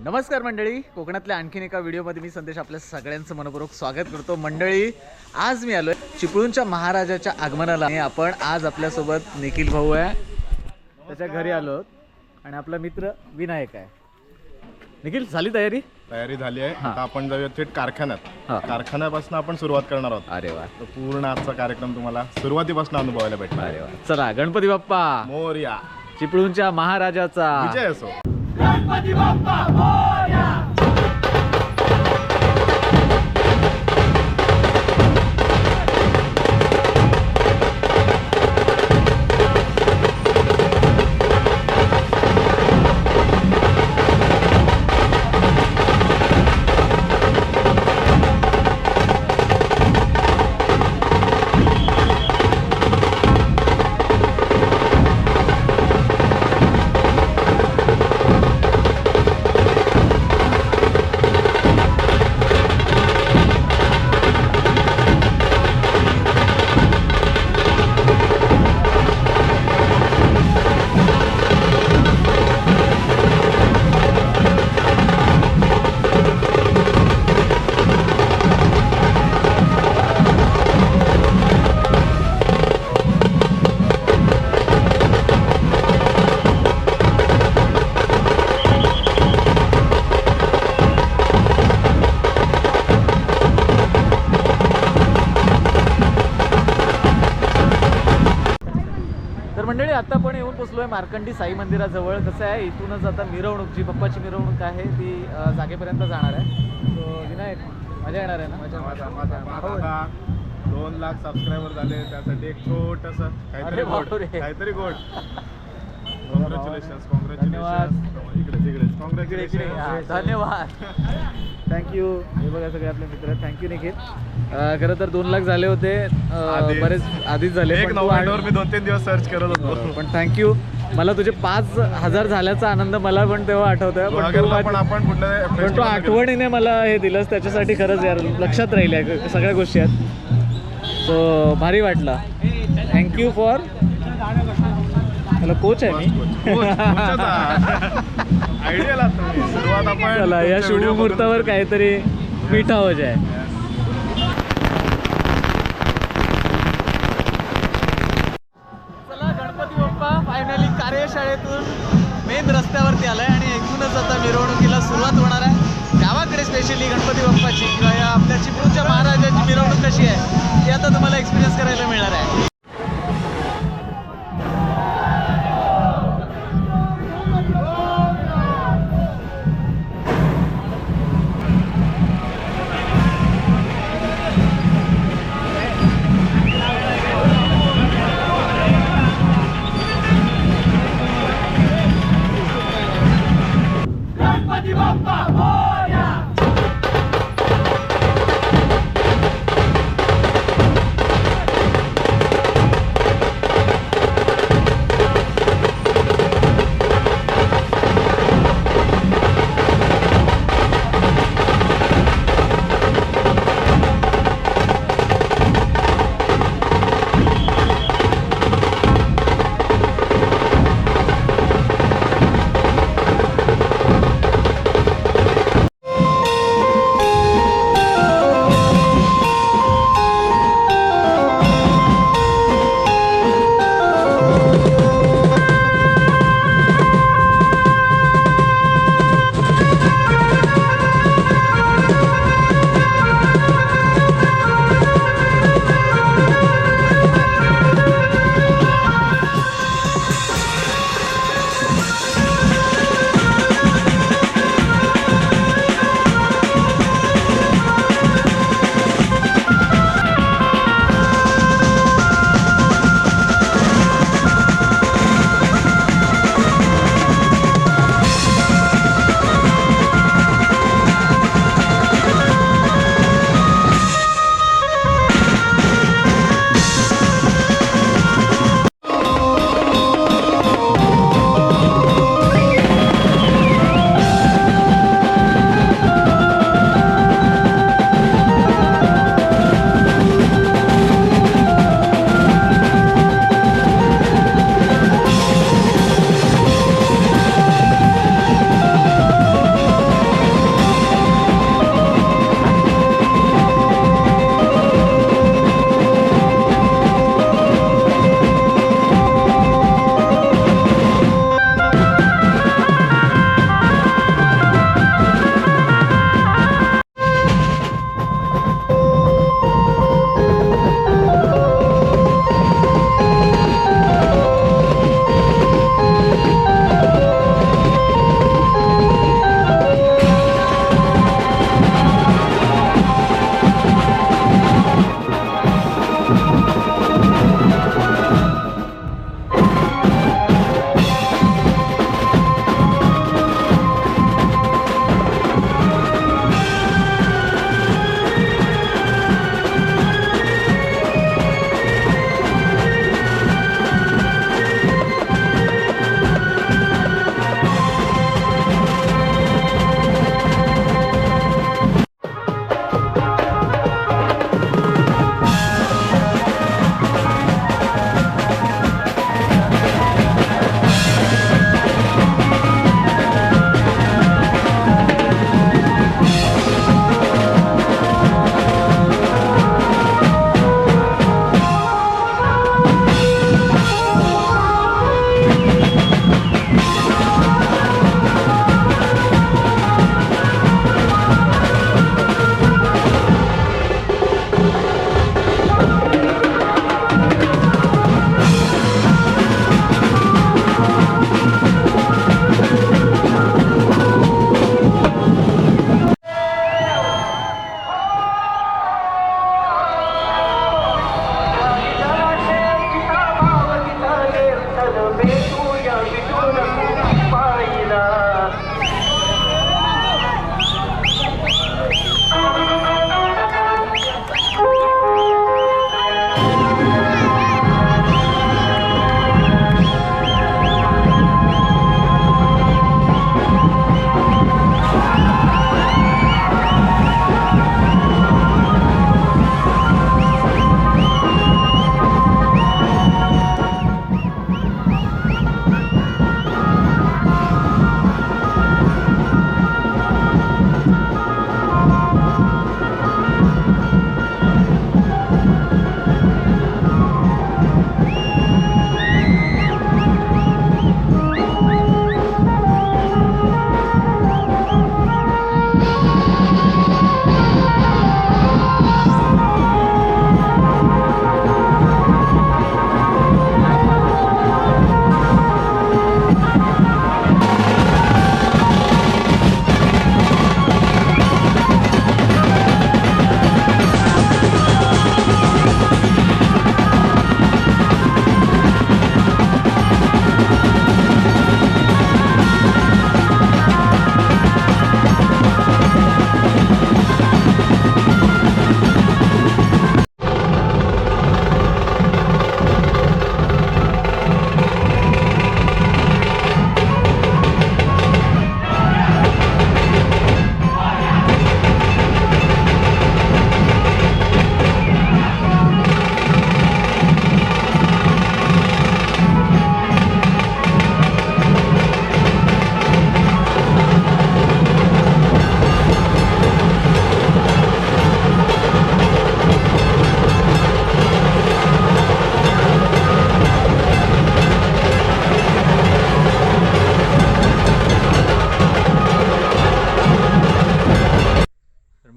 नमस्कार मंडळी, कोकणातल्या आणखीन एका व्हिडिओमध्ये मी संदेश आपल्या सगळ्यांचं मनपूर्वक स्वागत करतो. मंडळी, आज मी आलोय चिपळूणच्या महाराजाच्या आगमनाला. आपण आज आपल्यासोबत निखिल भाऊ आहे, त्याच्या घरी आलो आणि आपला मित्र विनायक आहे. निखिल, झाली तयारी? तयारी झाली आहे. आता आपण जाऊया थेट कारखान्यात. कारखान्यापासून आपण सुरुवात करणार आहोत. अरे वा, तर पूर्ण आजचा कार्यक्रम तुम्हाला सुरुवातीपासून अनुभवायला भेटणार. अरे वा, चला गणपती बाप्पा मोरया. चिपळूणच्या महाराजाचा विजय असो. गणपती बाप्पा मोरया. मंडळी, आता पण येऊन पोचलोय मार्कंडी साई मंदिराजवळ. कसं आहे, इथूनच आता मिरवणूक, जी बाप्पाची मिरवणूक आहे ती जागेपर्यंत जाणार आहे. तो विनायक, मजा येणार आहे ना? आता 2 लाख सबस्क्रायबर झाले, त्यासाठी एक छोटस काहीतरी गोड. कॉंग्रॅच्युलेशन. धन्यवाद, थँक्यू. हे बघा सगळे आपले मित्र. थँक्यू निखिल. खरं तर 2 लाख झाले होते, बरेच आधीच झाले. 1 नोव्हेंबरवर मी 2-3 दिवस सर्च करत होतो. पण थँक्यू. मला तुझे 5,000 झाल्याचा आनंद मला पण तेव्हा आठवतोय. पण तू आठवणीने मला हे दिलंस, त्याच्यासाठी खरंच यार लक्षात राहिल्या सगळ्या गोष्टी आहेत. सो भारी वाटलं. Thank you for. मला कोच आहे मी. चला, या शुभमुहूर्तावर काहीतरी मिठावं जे आहे. चला, गणपती बाप्पा फायनली कार्यशाळेतून मेन रस्त्यावरती आलाय आणि इथूनच आता मिरवणुकीला सुरुवात होणार आहे. गावाकडे स्पेशली गणपती बाप्पाची किंवा या आपल्या चिपळूणच्या महाराजांची मिरवणूक कशी आहे ते आता तुम्हाला एक्सपिरियन्स करायला मिळणार आहे. गणपती बाप्पा मोरया.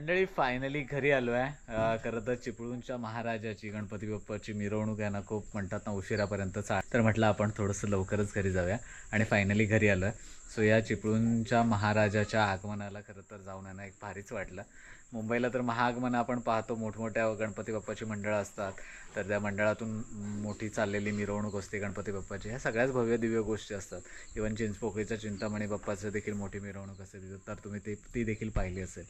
मंडळी फायनली घरी आलो आहे. खरं तर चिपळूणच्या महाराजाची गणपती बाप्पाची मिरवणूक आहे ना, खूप म्हणतात ना उशिरापर्यंत तर म्हटलं आपण थोडंसं लवकरच घरी जाऊया आणि फायनली घरी आलो आहे. सो या चिपळूणच्या महाराजाच्या आगमनाला खरं तर जाऊन आहे ना एक भारीच वाटलं. मुंबईला तर महाआगमन आपण पाहतो, मोठमोठ्या गणपती बाप्पाची मंडळं असतात, तर त्या मंडळातून मोठी चाललेली मिरवणूक असते गणपती बाप्पाची. ह्या सगळ्याच भव्य दिव्य गोष्टी असतात. इव्हन चिंचपोकळीच्या चिंतामणी बाप्पाचं देखील मोठी मिरवणूक असते तिथं, तर तुम्ही ती देखील पाहिली असेल.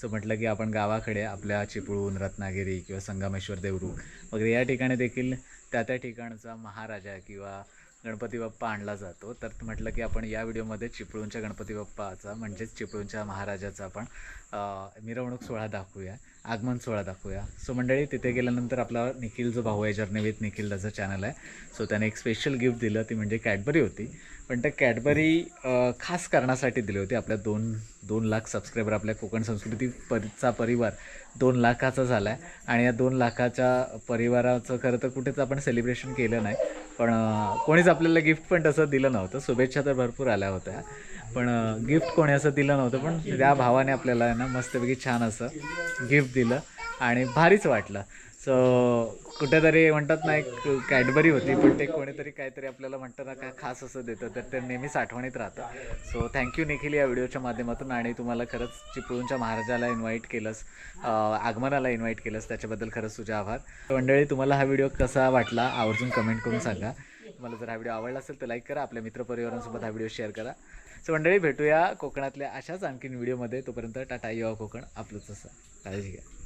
सो म्हटलं की आपण गावाकडे आपल्या चिपळूण, रत्नागिरी किंवा संगमेश्वर, देवरूख वगैरे या ठिकाणी देखील त्या ठिकाणचा महाराजा किंवा गणपती बाप्पा आणला जातो. तर म्हटलं की आपण या व्हिडिओमध्ये चिपळूणच्या गणपती बाप्पाचा म्हणजेच चिपळूणच्या महाराजाचा आपण मिरवणूक सोहळा दाखवूया, आगमन सोहळा दाखवूया. सो मंडळी तिथे गेल्यानंतर आपला निखिल जो भाऊ आहे, जर्नी विथ निखिल त्याचं चॅनल आहे, सो त्याने एक स्पेशल गिफ्ट दिलं, ती म्हणजे कॅडबरी होती. पण त्या कॅडबरी खास कारणासाठी दिली होती. आपल्या 2 लाख सबस्क्रायबर, आपल्या कोकण संस्कृती चा परिवार 2 लाखाचा झाला आहे आणि या 2 लाखाच्या परिवाराचं खरं तर कुठेच आपण सेलिब्रेशन केलं नाही, पण कोणीच आपल्याला गिफ्ट पण तसं दिलं नव्हतं. शुभेच्छा तर भरपूर आल्या होत्या, पण गिफ्ट कोणी असं दिलं नव्हतं. पण त्या भावाने आपल्याला आहे ना मस्तपैकी छान असं गिफ्ट दिलं आणि भारीच वाटलं. सो कुठेतरी म्हणतात ना एक कॅडबरी होती, पण ते कोणीतरी काहीतरी आपल्याला म्हणतं ना काय खास असं देतं, तर ते नेहमीच आठवणीत राहतं. सो थँक्यू निखिल या व्हिडिओच्या माध्यमातून. आणि तुम्हाला खरंच चिपळूणच्या महाराजाला इन्व्हाइट केलंस, आगमनाला इन्व्हाइट केलंस, त्याच्याबद्दल खरंच तुझे आभार. मंडळी तुम्हाला हा व्हिडिओ कसा वाटला आवर्जून कमेंट करून सांगा. तुम्हाला जर हा व्हिडिओ आवडला असेल तर लाईक करा, आपल्या मित्रपरिवारांसोबत हा व्हिडिओ शेअर करा. सो मंडळी भेटूया कोकणातल्या अशाच आणखीन व्हिडिओमध्ये. तोपर्यंत टाटा, युवा कोकण आपलंच असं. काळजी घ्या.